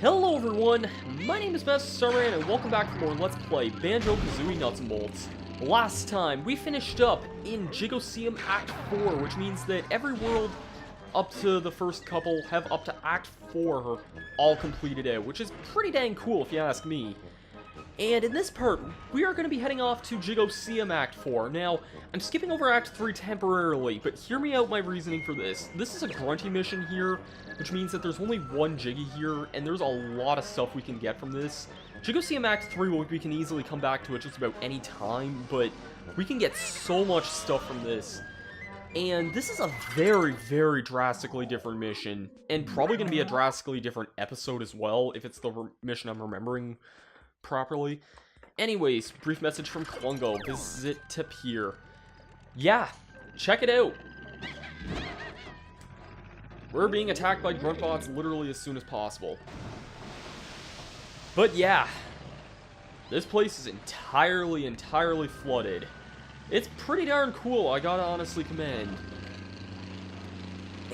Hello everyone, my name is Masterstarman and welcome back for more Let's Play Banjo-Kazooie Nuts and Bolts. Last time, we finished up in Jiggoseum Act 4, which means that every world up to the first couple have up to Act 4 all completed out, which is pretty dang cool if you ask me. And in this part, we are going to be heading off to Jiggoseum Act 4. Now, I'm skipping over Act 3 temporarily, but hear me out my reasoning for this. This is a Grunty mission here, which means that there's only one Jiggy here, and there's a lot of stuff we can get from this. Jiggoseum Act 3, we can easily come back to it just about any time, but we can get so much stuff from this. And this is a very, very drastically different mission, and probably going to be a drastically different episode as well, if it's the mission I'm remembering properly. Anyways, brief message from Klungo. Visit tip here. Yeah, check it out. We're being attacked by gruntbots literally as soon as possible. But yeah, this place is entirely flooded. It's pretty darn cool, I gotta honestly commend.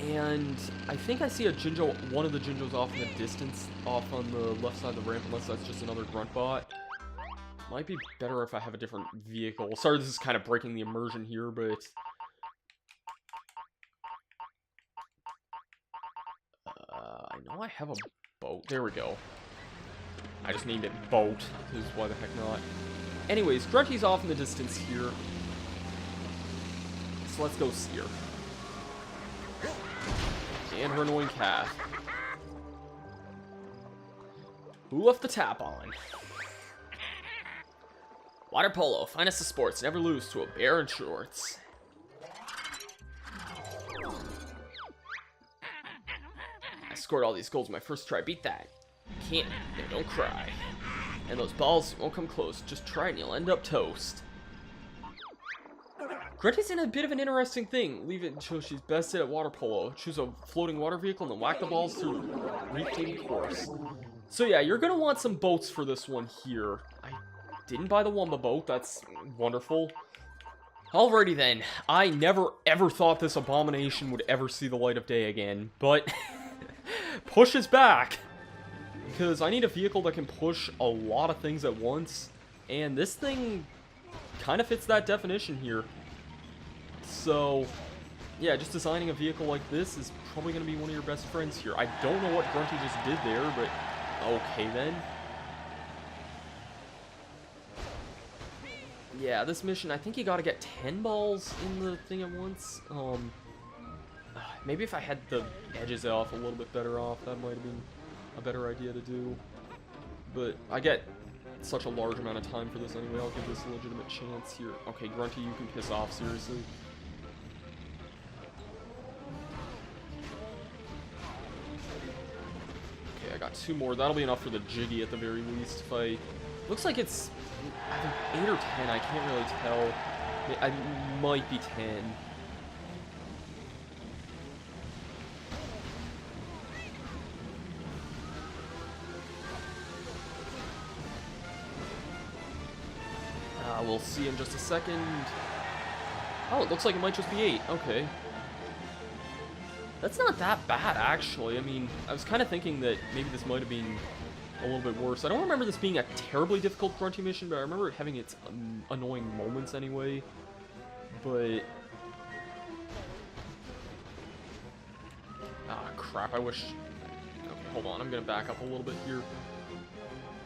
And I think I see a Jinjo, one of the Jinjos off in the distance, off on the left side of the ramp, unless that's just another gruntbot. Might be better if I have a different vehicle. Sorry, this is kind of breaking the immersion here, but... I know I have a boat. There we go. I just named it Boat, because why the heck not. Anyways, Grunty's off in the distance here. So let's go see her. And her annoying cat. Who left the tap on? Water polo, finest of sports, never lose to a bear in shorts. I scored all these goals my first try, beat that. Can't, don't cry. And those balls won't come close, just try and you'll end up toast. Grunty's in a bit of an interesting thing. Leave it until she's best at water polo. Choose a floating water vehicle and then whack the balls through reclaiming course. So yeah, you're gonna want some boats for this one here. I didn't buy the Wumba boat, that's wonderful. Alrighty then, I never ever thought this abomination would ever see the light of day again, but push is back. Because I need a vehicle that can push a lot of things at once, and this thing kind of fits that definition here. So, yeah, just designing a vehicle like this is probably going to be one of your best friends here. I don't know what Grunty just did there, but okay then. Yeah, this mission, I think you got to get 10 balls in the thing at once. Maybe if I had the edges off a little bit better off, that might have been a better idea to do. But I get such a large amount of time for this anyway, I'll give this a legitimate chance here. Okay, Grunty, you can piss off, seriously. Okay, I got 2 more. That'll be enough for the Jiggy at the very least. If I... Looks like it's either 8 or 10, I can't really tell. I might be 10. We'll see in just a second. Oh, it looks like it might just be 8. Okay. That's not that bad, actually. I mean, I was kind of thinking that maybe this might have been a little bit worse. I don't remember this being a terribly difficult Grunty mission, but I remember it having its annoying moments anyway. But... ah, crap. I wish... Okay, hold on. I'm going to back up a little bit here.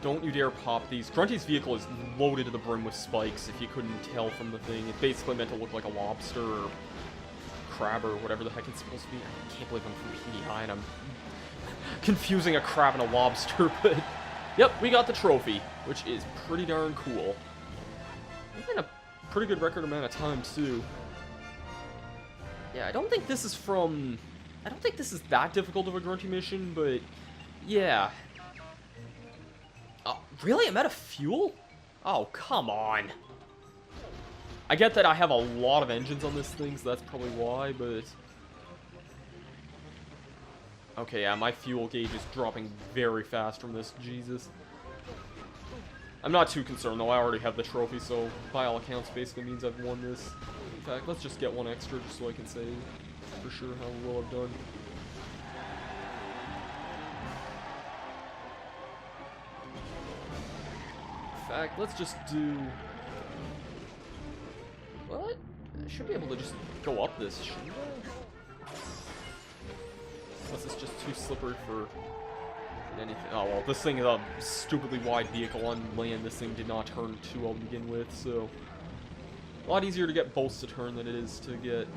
Don't you dare pop these. Grunty's vehicle is loaded to the brim with spikes, if you couldn't tell from the thing. It's basically meant to look like a lobster or crab or whatever the heck it's supposed to be. I can't believe I'm from PDI and I'm confusing a crab and a lobster, but... Yep, we got the trophy, which is pretty darn cool. It's been a pretty good record amount of time, too. Yeah, I don't think this is from... I don't think this is that difficult of a Grunty mission, but... yeah... really? I'm out of fuel? Oh, come on. I get that I have a lot of engines on this thing, so that's probably why, but... okay, yeah, my fuel gauge is dropping very fast from this, Jesus. I'm not too concerned, though. I already have the trophy, so by all accounts, basically means I've won this. In fact, let's just get one extra, just so I can say for sure how well I've done. fact, let's just do... What? I should be able to just go up this, shouldn't I? Unless it's just too slippery for anything. Oh, well, this thing is a stupidly wide vehicle on land. This thing did not turn too well to begin with, so... A lot easier to get boats to turn than it is to get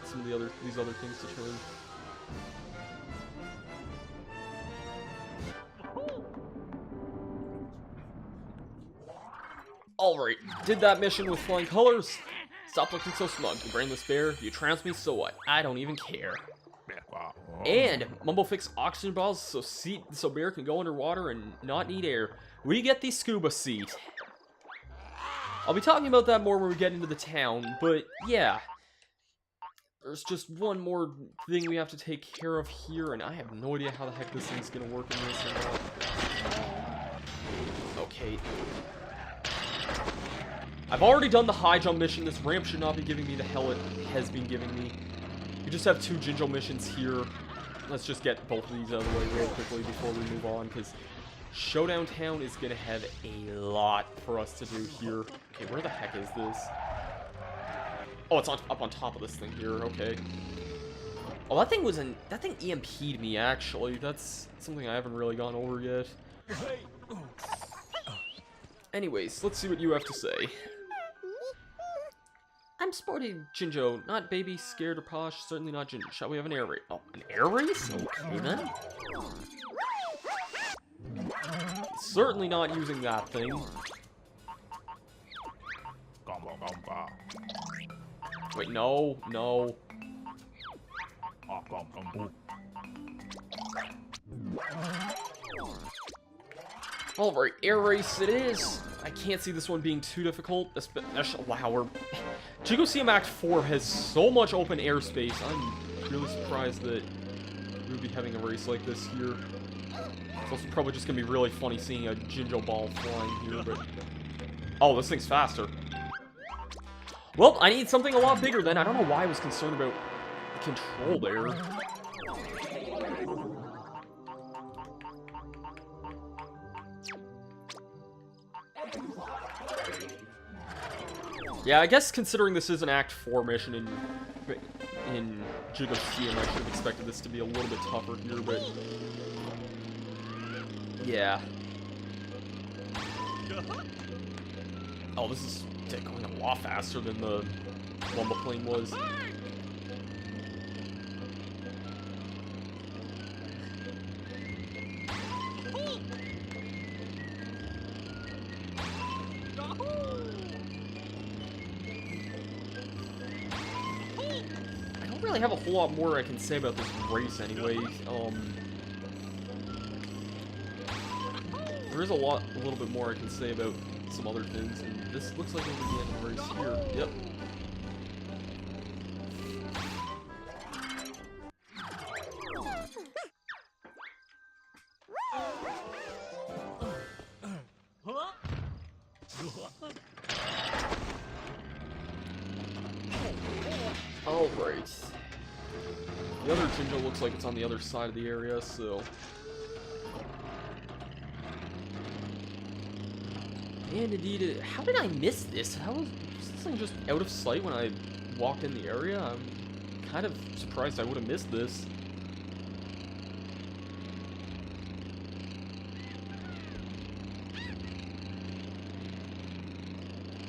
some of these other things to turn. Alright, did that mission with flying colors. Stop looking so smug, you brainless bear. You trounced me, so what? I don't even care. And Mumble fixed oxygen balls so bear can go underwater and not need air. We get the scuba seat. I'll be talking about that more when we get into the town, but yeah. There's just one more thing we have to take care of here, and I have no idea how the heck this thing's gonna work in this or not. Okay. I've already done the high jump mission. This ramp should not be giving me the hell it has been giving me. We just have 2 Jinjo missions here. Let's just get both of these out of the way real quickly before we move on, because Showdown Town is going to have a lot for us to do here. Okay, where the heck is this? Oh, it's up on top of this thing here. Okay. Oh, that thing EMP'd me, actually. That's something I haven't really gone over yet. Anyways, let's see what you have to say. I'm sporty Jinjo, not baby, scared, or posh, certainly not Jinjo. Shall we have an air race? Oh, an air race? Okay, then. Certainly not using that thing. Wait, no, no. Alright, air race it is. I can't see this one being too difficult, especially, wow, Jiggoseum Act 4 has so much open airspace. I'm really surprised that we would be having a race like this here. It's also probably just gonna be really funny seeing a Jinjo ball flying here, but... Oh, this thing's faster. Well, I need something a lot bigger then. I don't know why I was concerned about the control there. Yeah, I guess considering this is an Act 4 mission in Jiggoseum, I should have expected this to be a little bit tougher here, but... Yeah. Oh, this is going a lot faster than the Lumba plane was. I have a whole lot more I can say about this race anyway. There is a little bit more I can say about some other things, and this looks like it'll be the end of the race here. Yep. Alright. The other Jinjo looks like it's on the other side of the area, so... And indeed, how did I miss this? How was this thing just out of sight when I walked in the area? I'm kind of surprised I would have missed this.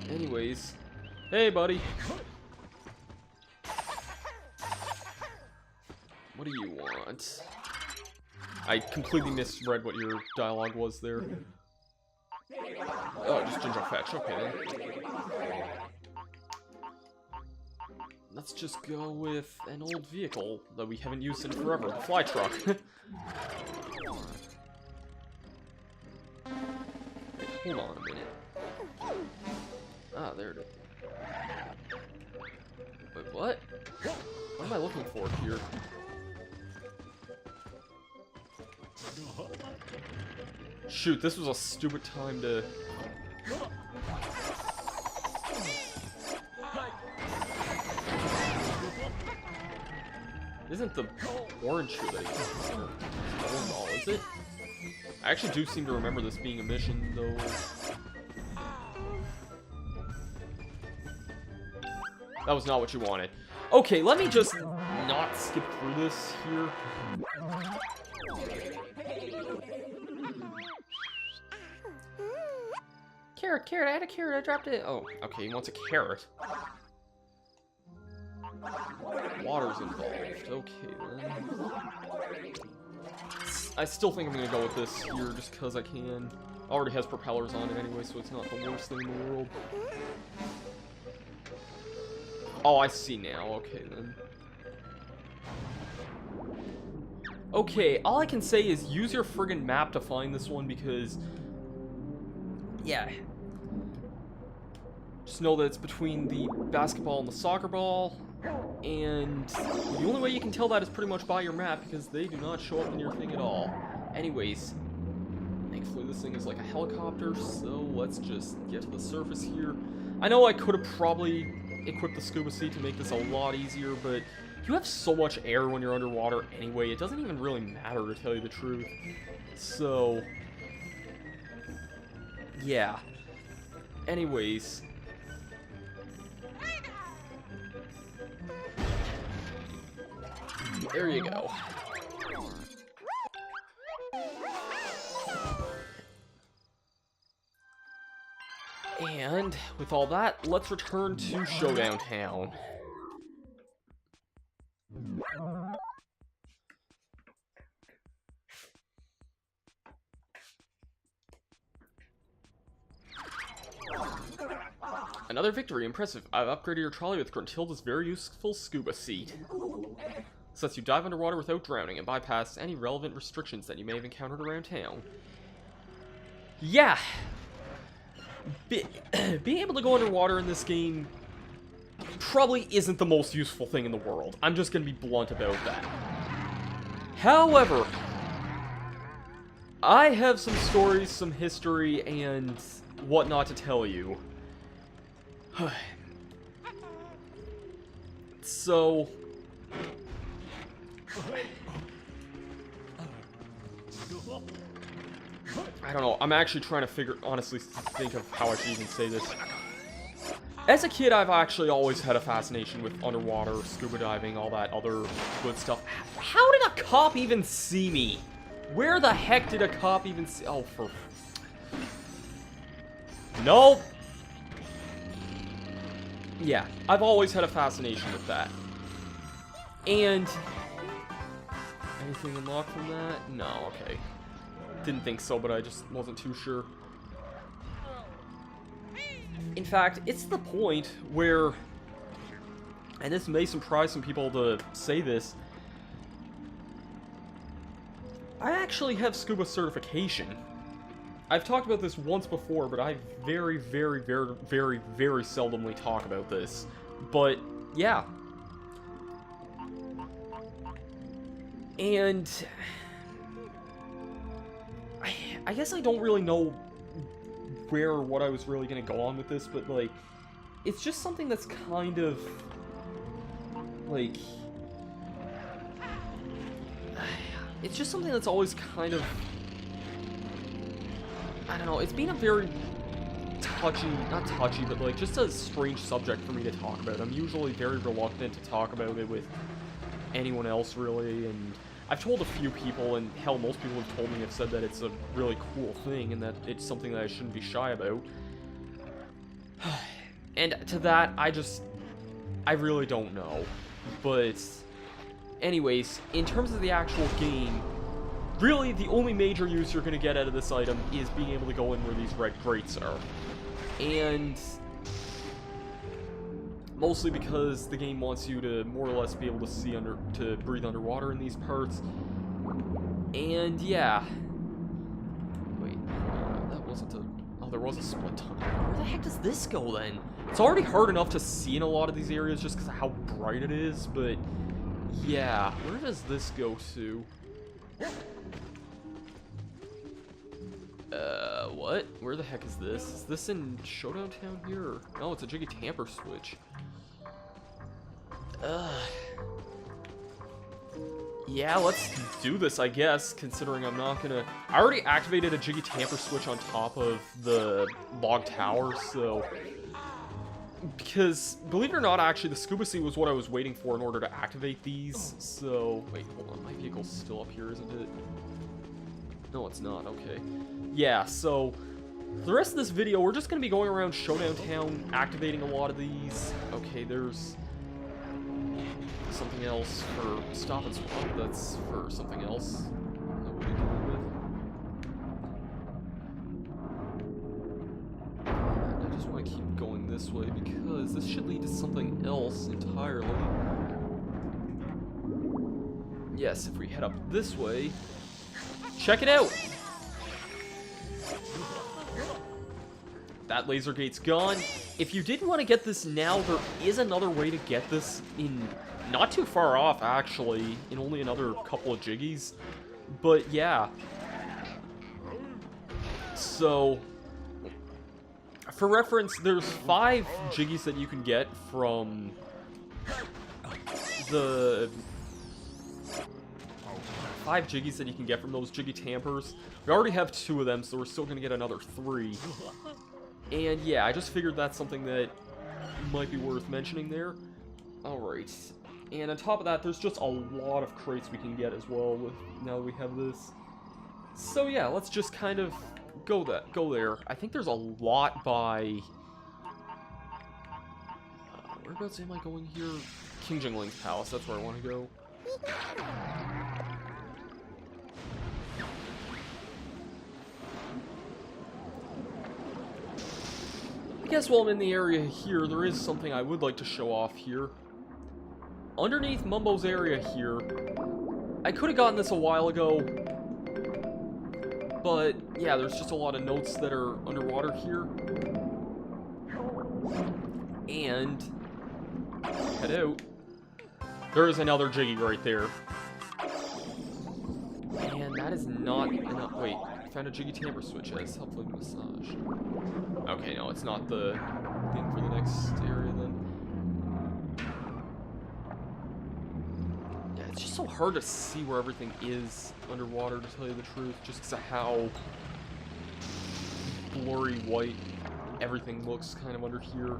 Anyways, hey buddy. What do you want? I completely misread what your dialogue was there. Oh, just Jinjo fetch, okay. Let's just go with an old vehicle that we haven't used in forever, the fly truck. Hold on a minute. Ah, there it is. Wait, what? What am I looking for here? Shoot, this was a stupid time to... Isn't the orange shoe that ball, is it? I actually do seem to remember this being a mission, though. That was not what you wanted. Okay, let me just not skip through this here. Carrot, carrot, I had a carrot, I dropped it. Oh, okay, he wants a carrot. Water's involved. Okay, then. I still think I'm gonna go with this here just because I can. Already has propellers on it anyway, so it's not the worst thing in the world. Oh, I see now. Okay, then. Okay, all I can say is use your friggin' map to find this one because... yeah. Just know that it's between the basketball and the soccer ball. And the only way you can tell that is pretty much by your map because they do not show up in your thing at all. Anyways, thankfully this thing is like a helicopter, so let's just get to the surface here. I know I could have probably equipped the scuba seat to make this a lot easier, but you have so much air when you're underwater anyway, it doesn't even really matter to tell you the truth. So, yeah. Anyways. There you go. And with all that, let's return to Showdown Town. Another victory, impressive. I've upgraded your trolley with Gruntilda's very useful scuba seat. So lets you dive underwater without drowning and bypass any relevant restrictions that you may have encountered around town. Yeah. Being able to go underwater in this game probably isn't the most useful thing in the world. I'm just going to be blunt about that. However, I have some stories, some history, and whatnot to tell you. So... I don't know, I'm actually trying to honestly think of how I should even say this. As a kid, I've actually always had a fascination with underwater, scuba diving, all that other good stuff. How did a cop even see me? Where the heck did a cop even see? Oh, for... Nope. Yeah, I've always had a fascination with that. And... anything unlocked from that? No, okay. Didn't think so, but I just wasn't too sure. In fact, it's the point where, and this may surprise some people to say this, I actually have scuba certification. I've talked about this once before, but I very, very, very, very, very seldomly talk about this. But, yeah. And... I guess I don't really know where or what I was really gonna go on with this, but, like, it's just something that's kind of, like... it's just something that's always kind of... I don't know, it's been a very touchy, not touchy, but, like, just a strange subject for me to talk about. I'm usually very reluctant to talk about it with anyone else, really, and... I've told a few people, and hell, most people have told me, have said that it's a really cool thing, and that it's something that I shouldn't be shy about. And to that, I really don't know. But, anyways, in terms of the actual game, really, the only major use you're going to get out of this item is being able to go in where these red grates are. And... mostly because the game wants you to more or less be able to breathe underwater in these parts. And yeah. Wait, that wasn't a... oh, there was a split tunnel. Where the heck does this go then? It's already hard enough to see in a lot of these areas just because of how bright it is, but yeah. Where does this go to? What? Where the heck is this? Is this in Showdown Town here? Or... no, it's a Jiggy Tamper switch. Yeah, let's do this, I guess, considering I'm not gonna... I already activated a Jiggy Tamper switch on top of the log tower, so... because, believe it or not, actually, the scuba suit was what I was waiting for in order to activate these. So, wait, hold on. My vehicle's still up here, isn't it? No, it's not. Okay. Yeah, so, for the rest of this video, we're just going to be going around Showdown Town, activating a lot of these. Okay, there's something else for Stop and Swap. That's for something else that we'll be dealing with. I just want to keep going this way because this should lead to something else entirely. Yes, if we head up this way, check it out! That laser gate's gone. If you didn't want to get this now, there is another way to get this in not too far off, actually, in only another couple of jiggies. But yeah. So, for reference, there's 5 jiggies that you can get from the 5 jiggies that you can get from those jiggy tampers. We already have 2 of them, so we're still gonna get another 3. And yeah, I just figured that's something that might be worth mentioning there. Alright. And on top of that, there's just a lot of crates we can get as well with now that we have this. So yeah, let's just kind of go there. I think there's a lot by... whereabouts am I going here? King Jingling's Palace, that's where I want to go. I guess while I'm in the area here, there is something I would like to show off here. Underneath Mumbo's area here, I could have gotten this a while ago, but yeah, there's just a lot of notes that are underwater here. And, head out, there is another Jiggy right there. And that is not enough. Wait, I found a Jiggy tamper switch as helpful massage. Okay, no, it's not the thing for the next area then. Yeah, it's just so hard to see where everything is underwater, to tell you the truth, just because of how blurry white everything looks kind of under here.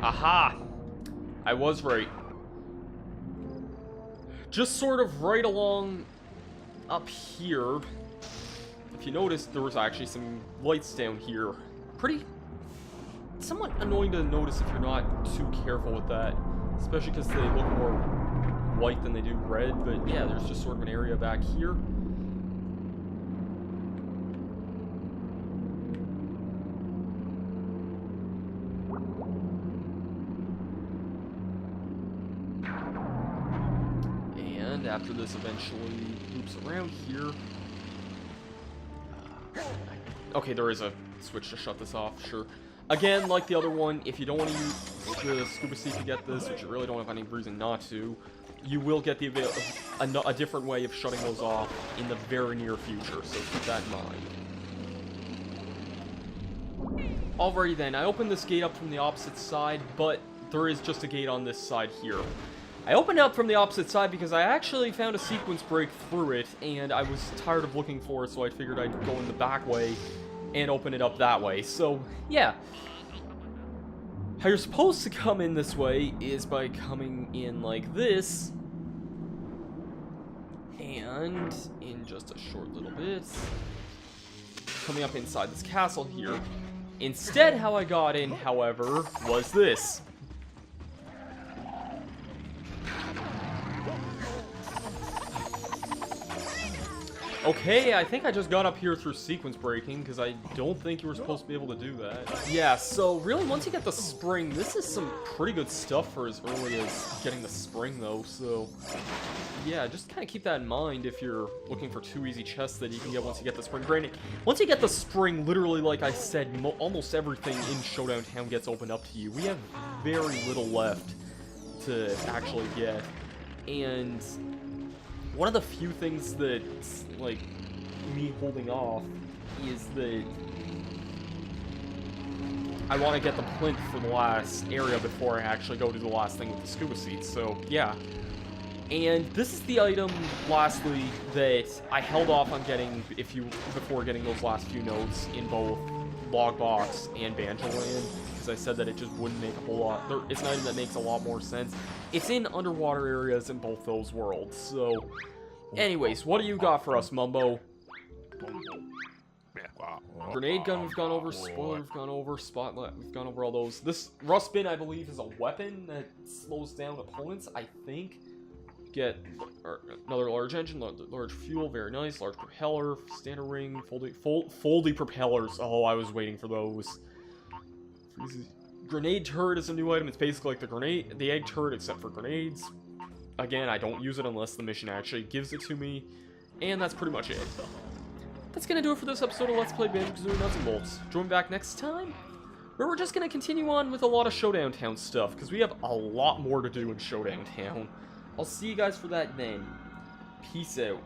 Aha! I was right. Just sort of right along up here. If you notice, there was actually some lights down here. Somewhat annoying to notice if you're not too careful with that. Especially because they look more white than they do red. But yeah, there's just sort of an area back here. After this eventually loops around here. Okay, there is a switch to shut this off, sure. Again, like the other one, if you don't want to use the scuba suit to get this, which you really don't have any reason not to, you will get the a different way of shutting those off in the very near future, so keep that in mind. Alrighty then, I opened this gate up from the opposite side, but there is just a gate on this side here. I opened up from the opposite side because I actually found a sequence break through it, and I was tired of looking for it, so I figured I'd go in the back way and open it up that way. So, yeah. How you're supposed to come in this way is by coming in like this, and in just a short little bit, coming up inside this castle here. Instead, how I got in, however, was this. Okay, I think I just got up here through sequence breaking, because I don't think you were supposed to be able to do that. Yeah, so really, once you get the spring, this is some pretty good stuff for as early as getting the spring, though, so... yeah, just kind of keep that in mind if you're looking for 2 easy chests that you can get once you get the spring. Granted, once you get the spring, literally, like I said, almost everything in Showdown Town gets opened up to you. We have very little left to actually get, and... one of the few things that's, like, me holding off is that I want to get the plinth for the last area before I actually go to the last thing with the scuba seats, so yeah. And this is the item, lastly, that I held off on getting before getting those last few notes in both Logbox and Banjo-Land, because I said that it just wouldn't make a whole lot. It's an item that makes a lot more sense. It's in underwater areas in both those worlds, so... Anyways, what do you got for us, Mumbo? Grenade gun we've gone over, spoiler we've gone over, spotlight we've gone over all those. This rust bin, I believe, is a weapon that slows down opponents, I think. Get another large engine, large fuel, very nice, large propeller, standard ring, foldy propellers. Oh, I was waiting for those. Grenade turret is a new item. It's basically like the egg turret except for grenades. Again, I don't use it unless the mission actually gives it to me. And that's pretty much it. That's gonna do it for this episode of Let's Play Banjo-Kazooie Nuts and Bolts. Join me back next time, where we're just gonna continue on with a lot of Showdown Town stuff, because we have a lot more to do in Showdown Town. I'll see you guys for that then. Peace out.